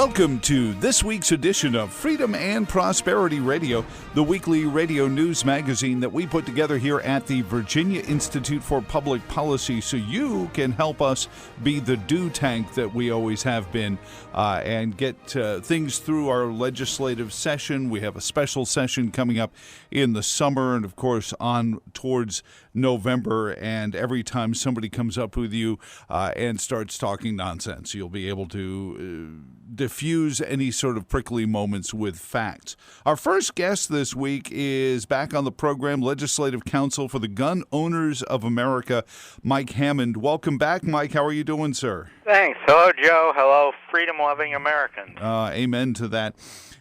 Welcome to this week's edition of Freedom and Prosperity Radio, the weekly radio news magazine that we put together here at the Virginia Institute for Public Policy so you can help us be the do tank that we always have been and get things through our legislative session. We have a special session coming up in the summer and, of course, on towards November. And every time somebody comes up with you and starts talking nonsense, you'll be able to diffuse any sort of prickly moments with facts. Our first guest this week is back on the program, Legislative Counsel for the Gun Owners of America, Mike Hammond. Welcome back, Mike. How are you doing, sir? Thanks. Hello, Joe. Hello, freedom-loving Americans. Amen to that.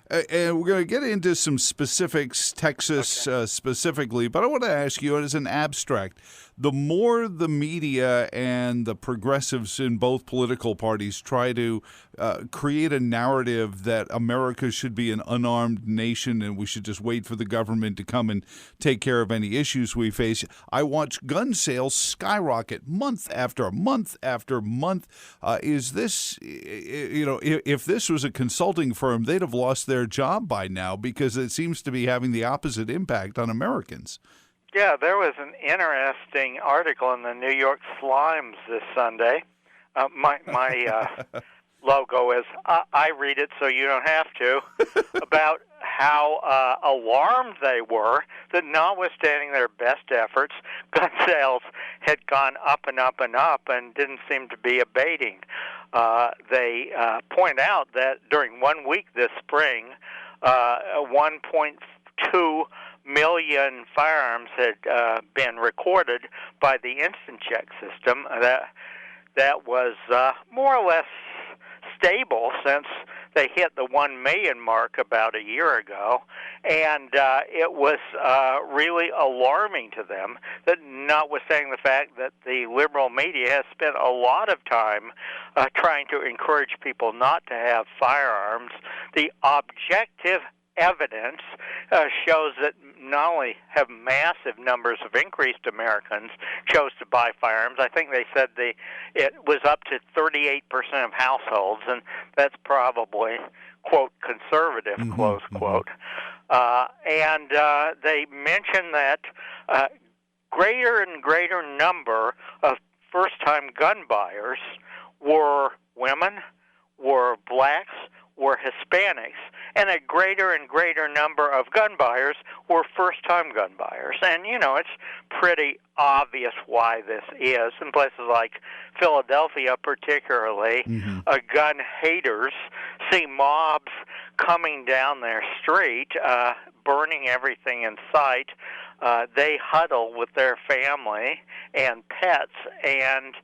And we're going to get into some specifics, Texas specifically, but I want to ask you as an abstract, the more the media and the progressives in both political parties try to create a narrative that America should be an unarmed nation and we should just wait for the government to come and take care of any issues we face, I watch gun sales skyrocket month after month after month. Is this, if this was a consulting firm, they'd have lost their job by now because it seems to be having the opposite impact on Americans. Yeah, there was an interesting article in the New York Slimes this Sunday. My logo is, I read it so you don't have to, about how alarmed they were that notwithstanding their best efforts, gun sales had gone up and up and up and didn't seem to be abating. They point out that during 1 week this spring, 1.2 million firearms had been recorded by the instant check system. That was more or less stable since they hit the 1 million mark about a year ago, and it was really alarming to them that, notwithstanding the fact that the liberal media has spent a lot of time trying to encourage people not to have firearms, the objective evidence shows that not only have massive numbers of increased Americans chose to buy firearms, I think they said it was up to 38% of households, and that's probably, quote, conservative, close quote. And they mention that greater and greater number of first-time gun buyers were women, were blacks, were Hispanics, and a greater and greater number of gun buyers were first-time gun buyers. And, it's pretty obvious why this is. In places like Philadelphia particularly, gun haters see mobs coming down their street, burning everything in sight. They huddle with their family and pets and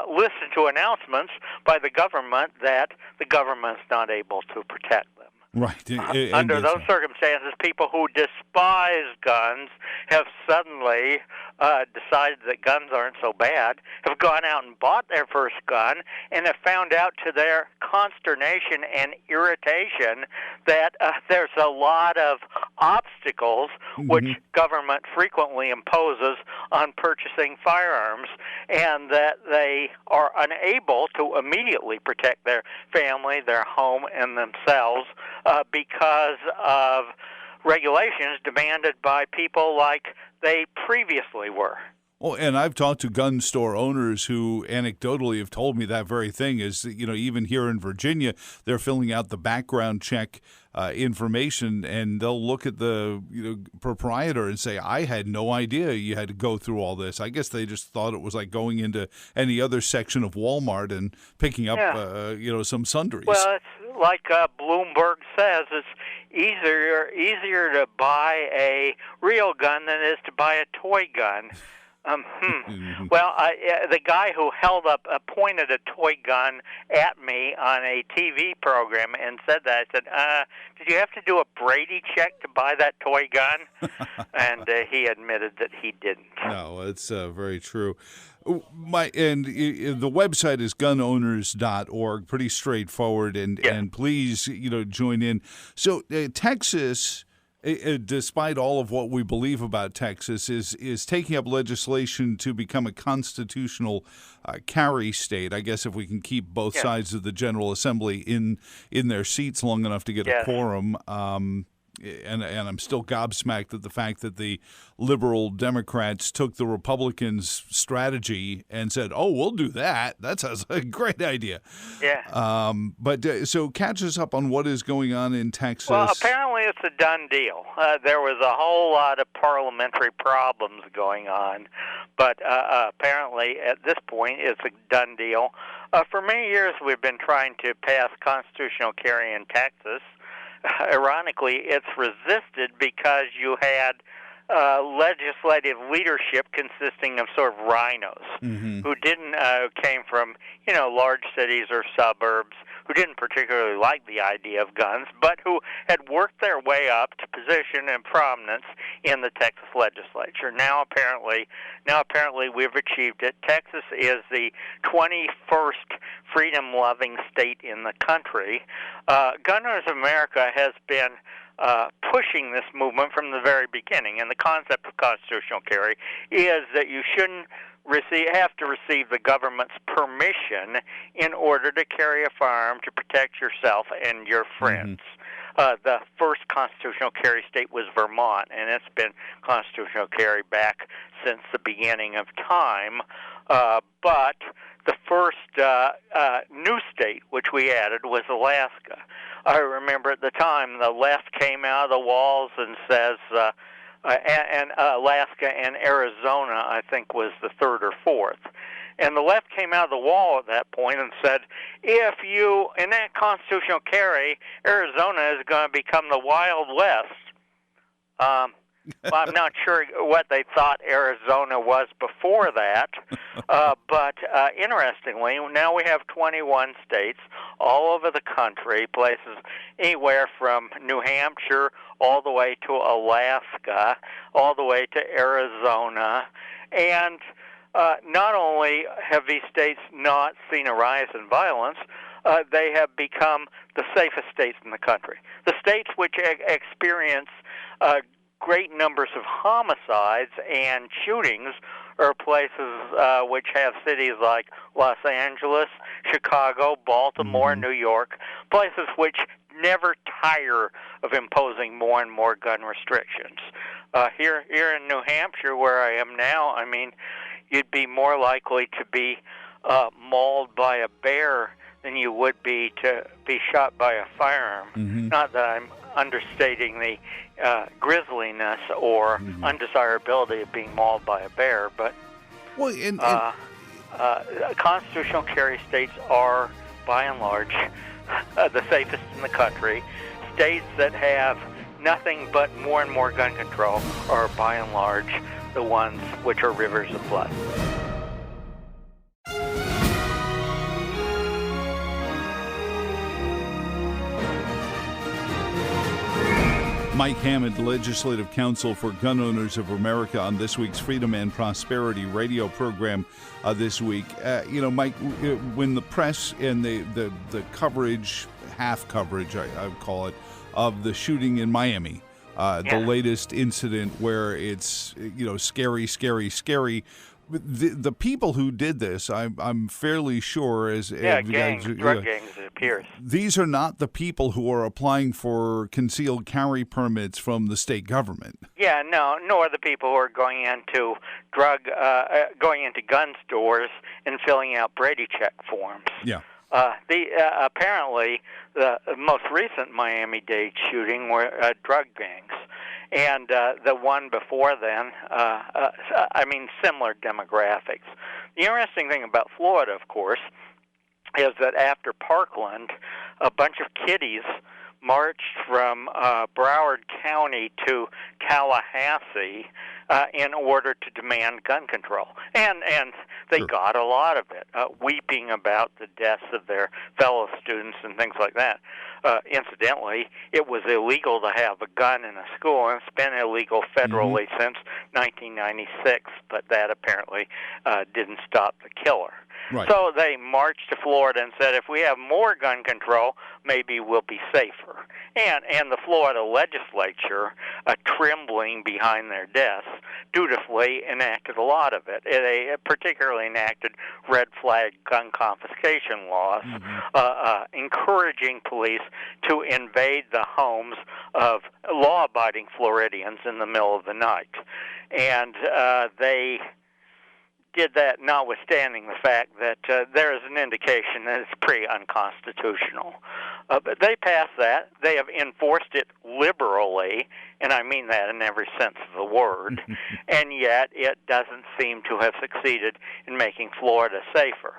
listen to announcements by the government that the government's not able to protect them. Right. Under those circumstances, people who despise guns have suddenly decided that guns aren't so bad, have gone out and bought their first gun, and have found out to their consternation and irritation that there's a lot of obstacles which government frequently imposes on purchasing firearms, and that they are unable to immediately protect their family, their home, and themselves because of regulations demanded by people like they previously were. Well, and I've talked to gun store owners who anecdotally have told me that very thing is, even here in Virginia, they're filling out the background check information, and they'll look at the proprietor and say, I had no idea you had to go through all this. I guess they just thought it was like going into any other section of Walmart and picking up, some sundries. Well, it's like Bloomberg says, it's easier to buy a real gun than it is to buy a toy gun. Well, the guy who pointed a toy gun at me on a TV program and said that, I said, did you have to do a Brady check to buy that toy gun? And he admitted that he didn't. No, it's very true. The website is gunowners.org, pretty straightforward, and please, join in. So Texas despite all of what we believe about Texas, is taking up legislation to become a constitutional carry state. I guess if we can keep both sides of the General Assembly in their seats long enough to get a quorum. And I'm still gobsmacked at the fact that the liberal Democrats took the Republicans' strategy and said, "Oh, we'll do that. That sounds like a great idea." Yeah. So catch us up on what is going on in Texas. Well, apparently it's a done deal. There was a whole lot of parliamentary problems going on, but apparently at this point it's a done deal. For many years we've been trying to pass constitutional carry in Texas. Ironically, it's resisted because you had legislative leadership consisting of sort of rhinos who came from large cities or suburbs, who didn't particularly like the idea of guns, but who had worked their way up to position and prominence in the Texas legislature. Now apparently we've achieved it. Texas is the 21st freedom-loving state in the country. Gun Owners of America has been pushing this movement from the very beginning, and the concept of constitutional carry is that you shouldn't have to receive the government's permission in order to carry a firearm to protect yourself and your friends. The first constitutional carry state was Vermont, and it's been constitutional carry back since the beginning of time. But the first new state which we added was Alaska. I remember at the time the left came out of the walls and says, and Alaska and Arizona, I think, was the third or fourth. And the left came out of the wall at that point and said, if you enact constitutional carry, Arizona is going to become the Wild West. Well, I'm not sure what they thought Arizona was before that, but interestingly, now we have 21 states all over the country, places anywhere from New Hampshire all the way to Alaska, all the way to Arizona, and not only have these states not seen a rise in violence, they have become the safest states in the country. The states which experience great numbers of homicides and shootings are places which have cities like Los Angeles, Chicago, Baltimore, New York, places which never tire of imposing more and more gun restrictions. Here in New Hampshire, where I am now, I mean, you'd be more likely to be mauled by a bear than you would be to be shot by a firearm. Not that I'm understating the grisliness or undesirability of being mauled by a bear, but constitutional carry states are, by and large, the safest in the country. States that have nothing but more and more gun control are, by and large, the ones which are rivers of blood. Mike Hammond, Legislative Counsel for Gun Owners of America, on this week's Freedom and Prosperity radio program this week. Mike, when the press and the coverage, half coverage, I would call it, of the shooting in Miami, the latest incident where it's, scary, scary, scary. The people who did this, I'm fairly sure, drug gangs, it appears. These are not the people who are applying for concealed carry permits from the state government. Yeah, no, nor the people who are going into gun stores and filling out Brady check forms. Yeah. Apparently, the most recent Miami-Dade shooting were drug gangs. And the one before then, similar demographics. The interesting thing about Florida, of course, is that after Parkland, a bunch of kiddies marched from Broward County to Tallahassee in order to demand gun control. And they got a lot of it, weeping about the deaths of their fellow students and things like that. Incidentally, it was illegal to have a gun in a school, and it's been illegal federally since 1996, but that apparently didn't stop the killer. Right. So they marched to Florida and said, if we have more gun control, maybe we'll be safer. And the Florida legislature, trembling behind their desks, dutifully enacted a lot of it. They particularly enacted red flag gun confiscation laws, encouraging police to invade the homes of law-abiding Floridians in the middle of the night. And they did that notwithstanding the fact that there is an indication that it's pretty unconstitutional. But they passed that. They have enforced it liberally, and I mean that in every sense of the word, and yet it doesn't seem to have succeeded in making Florida safer.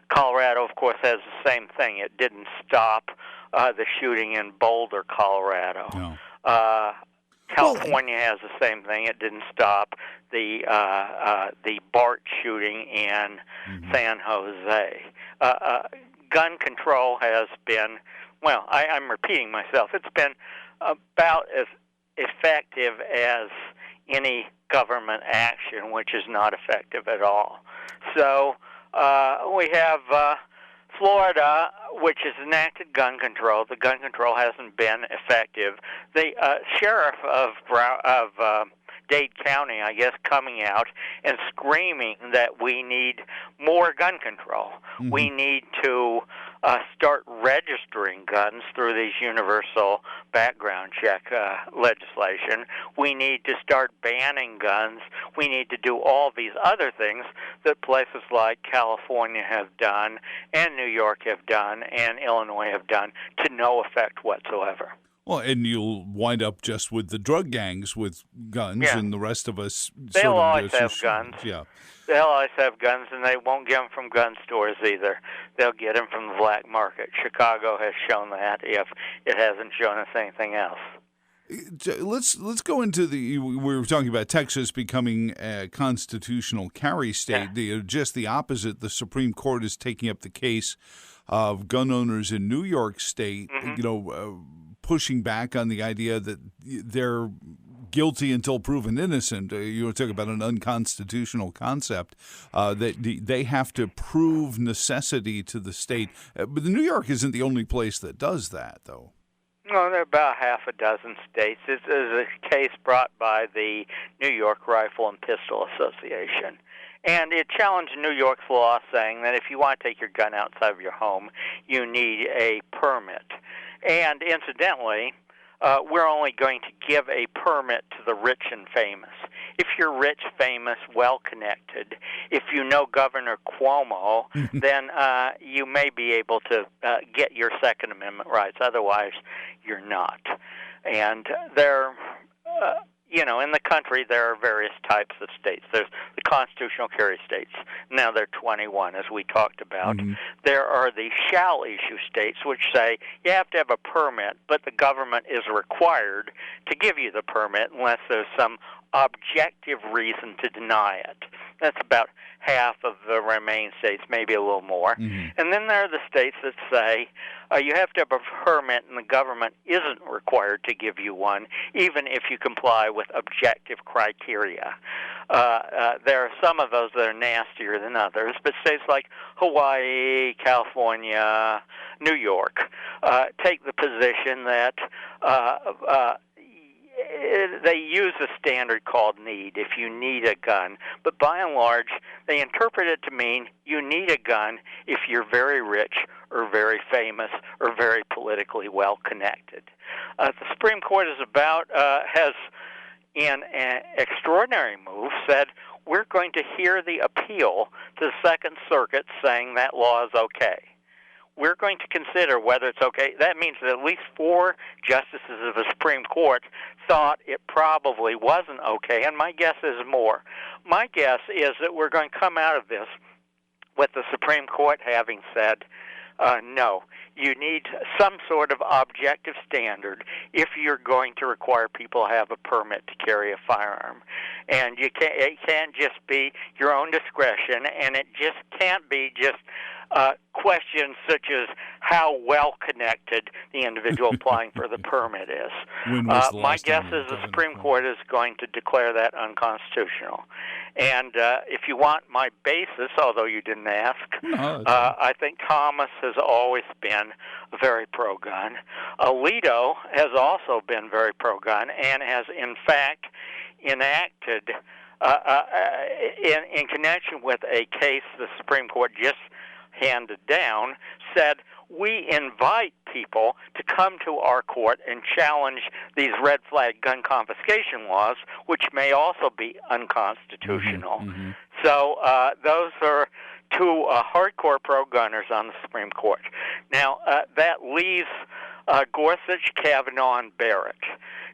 Colorado, of course, has the same thing. It didn't stop the shooting in Boulder, Colorado. No. California has the same thing. It didn't stop the BART shooting in San Jose. Gun control has been, well, I'm repeating myself. It's been about as effective as any government action, which is not effective at all. So we have Florida, which has enacted gun control. The gun control hasn't been effective. The sheriff of Dade County, I guess, coming out and screaming that we need more gun control. We need to start registering guns through these universal background check legislation. We need to start banning guns. We need to do all these other things that places like California have done and New York have done and Illinois have done to no effect whatsoever. Well, and you'll wind up just with the drug gangs with guns, and the rest of us. They'll always have guns. Yeah. They'll always have guns, and they won't get them from gun stores either. They'll get them from the black market. Chicago has shown that, if it hasn't shown us anything else. Let's go into we were talking about Texas becoming a constitutional carry state. Just the opposite. The Supreme Court is taking up the case of gun owners in New York State. Pushing back on the idea that they're guilty until proven innocent. You talk about an unconstitutional concept, that they have to prove necessity to the state. But New York isn't the only place that does that, though. No, there are about half a dozen states. This is a case brought by the New York Rifle and Pistol Association. And it challenged New York's law, saying that if you want to take your gun outside of your home, you need a permit. And incidentally, we're only going to give a permit to the rich and famous. If you're rich, famous, well-connected, if you know Governor Cuomo, then you may be able to get your Second Amendment rights. Otherwise, you're not. And in the country, there are various types of states. There's the constitutional carry states. Now there are 21, as we talked about. There are the shall-issue states, which say you have to have a permit, but the government is required to give you the permit unless there's some objective reason to deny it. That's about half of the remaining states, maybe a little more. And then there are the states that say you have to have a permit and the government isn't required to give you one, even if you comply with objective criteria. There are some of those that are nastier than others, but states like Hawaii, California, New York take the position that they use a standard called need, if you need a gun. But by and large, they interpret it to mean you need a gun if you're very rich or very famous or very politically well-connected. The Supreme Court has, in an extraordinary move, said we're going to hear the appeal to the Second Circuit saying that law is okay. We're going to consider whether it's okay. That means that at least 4 justices of the Supreme Court thought it probably wasn't okay, and my guess is more. My guess is that we're going to come out of this with the Supreme Court having said, no, you need some sort of objective standard if you're going to require people to have a permit to carry a firearm. And it can't just be your own discretion, and it just can't be just questions such as how well connected the individual applying for the permit is. My guess is the Supreme Court is going to declare that unconstitutional. And if you want my basis, although you didn't ask, I think Thomas has always been very pro-gun. Alito has also been very pro-gun and has, in fact, enacted, in connection with a case the Supreme Court just handed down, said, we invite people to come to our court and challenge these red flag gun confiscation laws, which may also be unconstitutional. Mm-hmm. So those are two hardcore pro-gunners on the Supreme Court. Now, that leaves Gorsuch, Kavanaugh, and Barrett.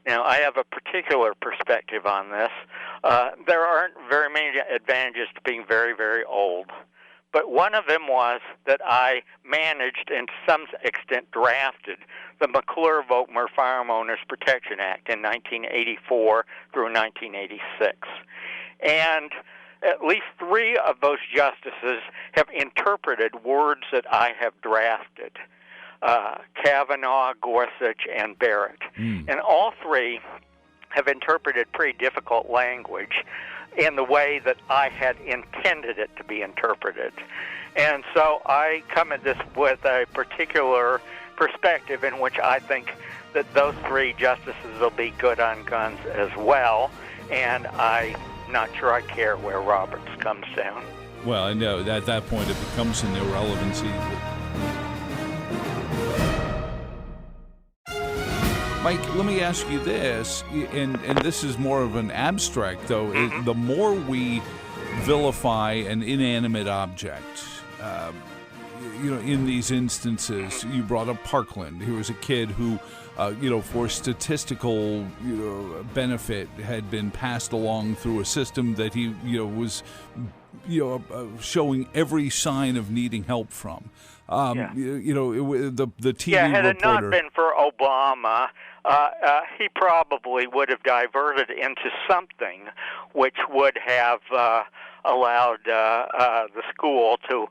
Now, I have a particular perspective on this. There aren't very many advantages to being very, very old. But one of them was that I managed and to some extent drafted the McClure-Volkmer Firearm Owners Protection Act in 1984 through 1986. And at least three of those justices have interpreted words that I have drafted, Kavanaugh, Gorsuch, and Barrett. And all three have interpreted pretty difficult language in the way that I had intended it to be interpreted. And so I come at this with a particular perspective in which I think that those three justices will be good on guns as well, and I'm not sure I care where Roberts comes down. Well, I know at that point it becomes an irrelevancy. Mike, let me ask you this, and this is more of an abstract, though. Mm-hmm. The more we vilify an inanimate object, in these instances, you brought up Parkland. Here was a kid who, for statistical, benefit had been passed along through a system that he, was, showing every sign of needing help from. The TV had reporter. It not been for Obama, he probably would have diverted into something which would have allowed the school to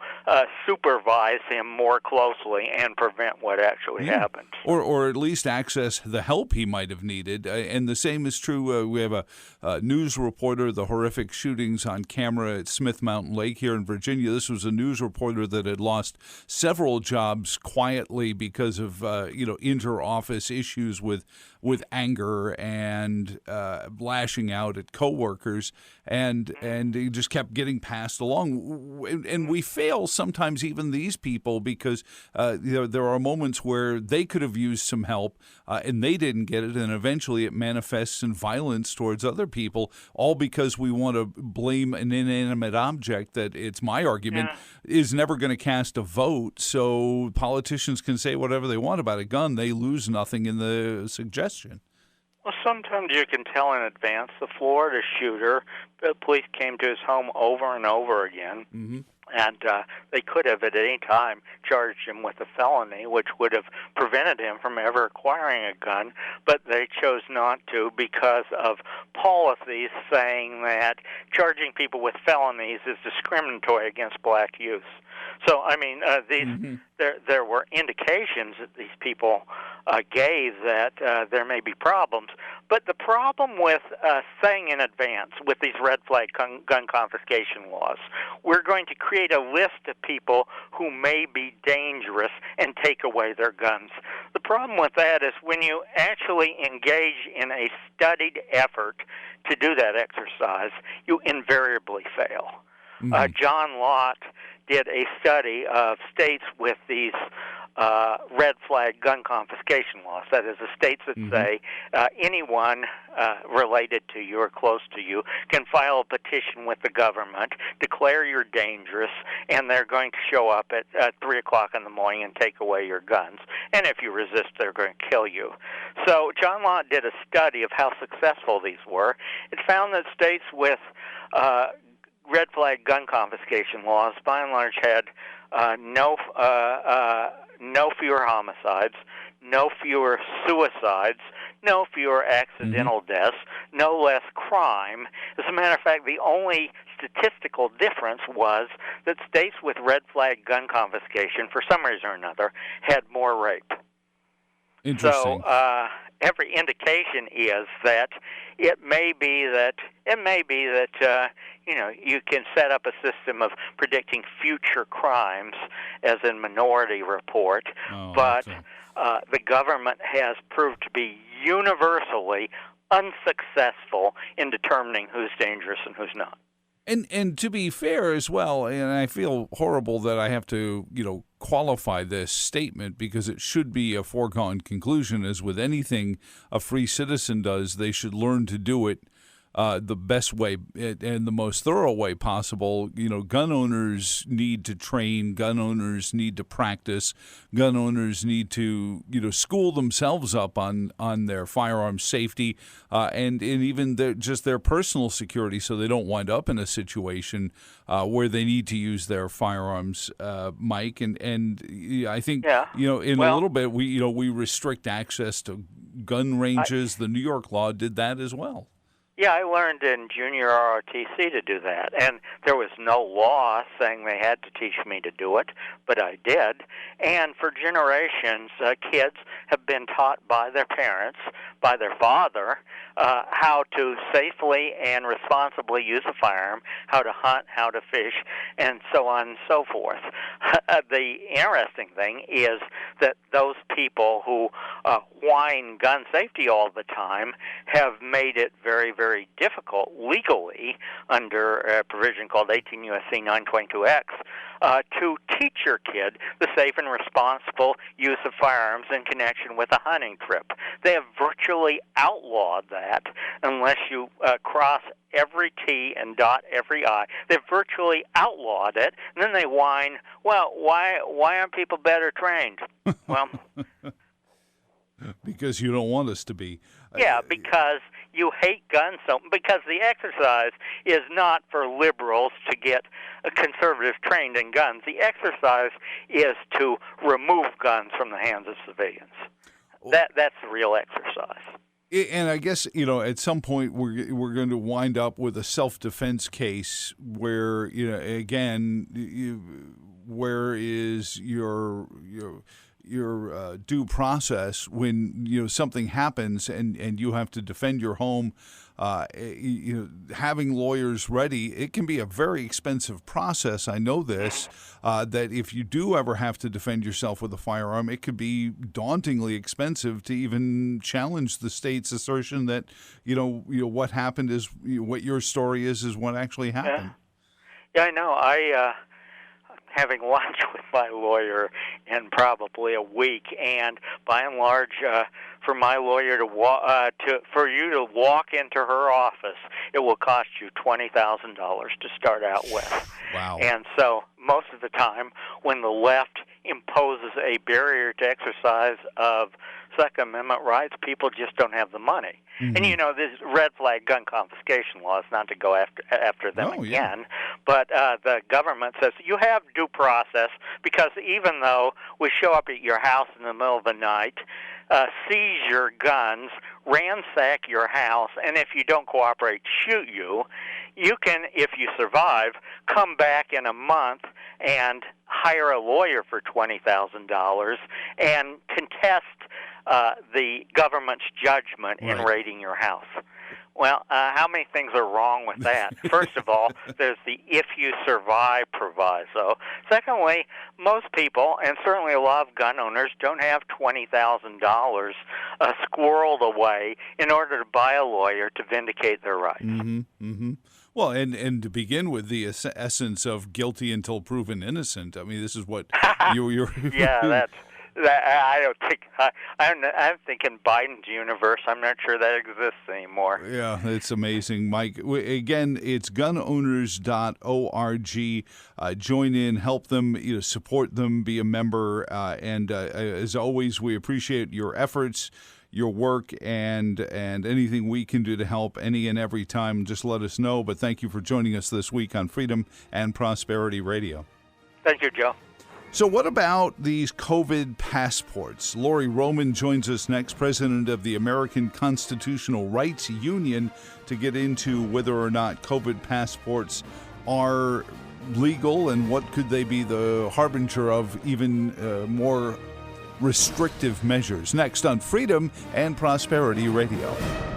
supervise him more closely and prevent what actually happened. Or at least access the help he might have needed. And the same is true. We have a news reporter, the horrific shootings on camera at Smith Mountain Lake here in Virginia. This was a news reporter that had lost several jobs quietly because of inter-office issues with anger and lashing out at coworkers, and he just kept getting passed along. And we fail sometimes, even these people, because there are moments where they could have used some help and they didn't get it, and eventually it manifests in violence towards other people, all because we want to blame an inanimate object that, it's my argument, is never going to cast a vote. So politicians can say whatever they want about a gun. They lose nothing in the suggestion. Well, sometimes you can tell in advance. The Florida shooter, the police came to his home over and over again, and they could have at any time charged him with a felony, which would have prevented him from ever acquiring a gun, but they chose not to because of policies saying that charging people with felonies is discriminatory against black youth. So, I mean, there were indications that these people gave that there may be problems. But the problem with saying in advance with these red flag gun confiscation laws, we're going to create a list of people who may be dangerous and take away their guns. The problem with that is when you actually engage in a studied effort to do that exercise, you invariably fail. John Lott did a study of states with these red flag gun confiscation laws. That is, the states that say anyone related to you or close to you can file a petition with the government, declare you're dangerous, and they're going to show up at 3 o'clock in the morning and take away your guns. And if you resist, they're going to kill you. So John Lott did a study of how successful these were. It found that states with red flag gun confiscation laws, by and large, had no fewer homicides, no fewer suicides, no fewer accidental deaths, no less crime. As a matter of fact, the only statistical difference was that states with red flag gun confiscation, for some reason or another, had more rape. Interesting. So every indication is that it may be that you can set up a system of predicting future crimes, as in Minority Report, but the government has proved to be universally unsuccessful in determining who's dangerous and who's not. And to be fair as well, and I feel horrible that I have to, qualify this statement because it should be a foregone conclusion, as with anything a free citizen does, they should learn to do it the best way and the most thorough way possible. Gun owners need to train, gun owners need to practice, gun owners need to, school themselves up on their firearm safety and even just their personal security, so they don't wind up in a situation where they need to use their firearms, Mike. And I think, a little bit, we restrict access to gun ranges. The New York law did that as well. Yeah, I learned in junior ROTC to do that, and there was no law saying they had to teach me to do it, but I did. And for generations, kids have been taught by their parents, by their father, how to safely and responsibly use a firearm, how to hunt, how to fish, and so on and so forth. The interesting thing is that those people who whine gun safety all the time have made it very, very difficult legally under a provision called 18 U.S.C. 922X to teach your kid the safe and responsible use of firearms in connection with a hunting trip. They have virtually outlawed that unless you cross every T and dot every I. They've virtually outlawed it, and then they whine, well, why aren't people better trained? Well, because you don't want us to be. Yeah, because you hate guns because the exercise is not for liberals to get conservatives trained in guns. The exercise is to remove guns from the hands of civilians. That's the real exercise. And I guess, at some point we're going to wind up with a self-defense case where, where is your due process when something happens and you have to defend your home. Having lawyers ready, it can be a very expensive process. I know this, that if you do ever have to defend yourself with a firearm, it could be dauntingly expensive to even challenge the state's assertion that what happened is what your story is what actually happened. Yeah, I know. Having lunch with my lawyer in probably a week, and by and large, for my lawyer for you to walk into her office, it will cost you $20,000 to start out with. Wow! And so, most of the time, when the left imposes a barrier to exercise of Second Amendment rights, people just don't have the money. Mm-hmm. And this red flag gun confiscation law is not to go after them again, yeah. But the government says you have due process because even though we show up at your house in the middle of the night, seize your guns, ransack your house, and if you don't cooperate, shoot you, you can, if you survive, come back in a month and hire a lawyer for $20,000 and contest the government's judgment in raiding your house. Well, how many things are wrong with that? First of all, there's the if you survive proviso. Secondly, most people, and certainly a lot of gun owners, don't have $20,000 squirreled away in order to buy a lawyer to vindicate their rights. Mm-hmm, mm-hmm. Well, and to begin with, the essence of guilty until proven innocent. I mean, this is what you're. Yeah, that's. I don't think I'm thinking Biden's universe. I'm not sure that exists anymore. Yeah, it's amazing, Mike. Again, it's gunowners.org. Join in, help them, support them, be a member, and as always, we appreciate your efforts, your work, and anything we can do to help any and every time. Just let us know. But thank you for joining us this week on Freedom and Prosperity Radio. Thank you, Joe. So what about these COVID passports? Lori Roman joins us next, president of the American Constitutional Rights Union, to get into whether or not COVID passports are legal and what could they be the harbinger of even more restrictive measures. Next on Freedom and Prosperity Radio.